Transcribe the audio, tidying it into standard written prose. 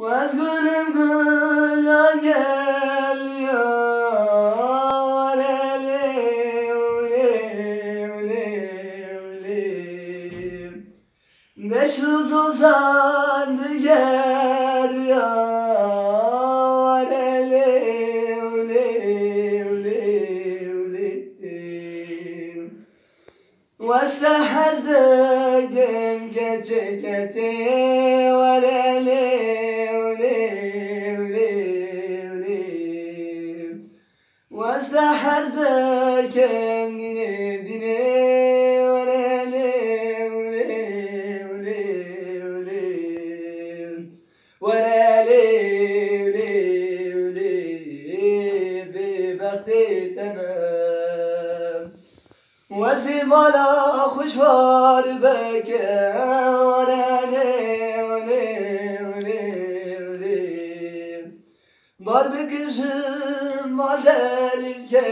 از گلم گلا geliyor ele ule ule ule. Beş yıl uzandı geliyor ele ule ule ule. واستحزقم كتكتي ورالي ولي ولي ولي واستحزقم ديني ورالي ولي ولي ولي ورالي ولي ولي ببختي تمام وزمالا خوشوار بکه ورانه ونه ونه ونه بار بکشم مادر که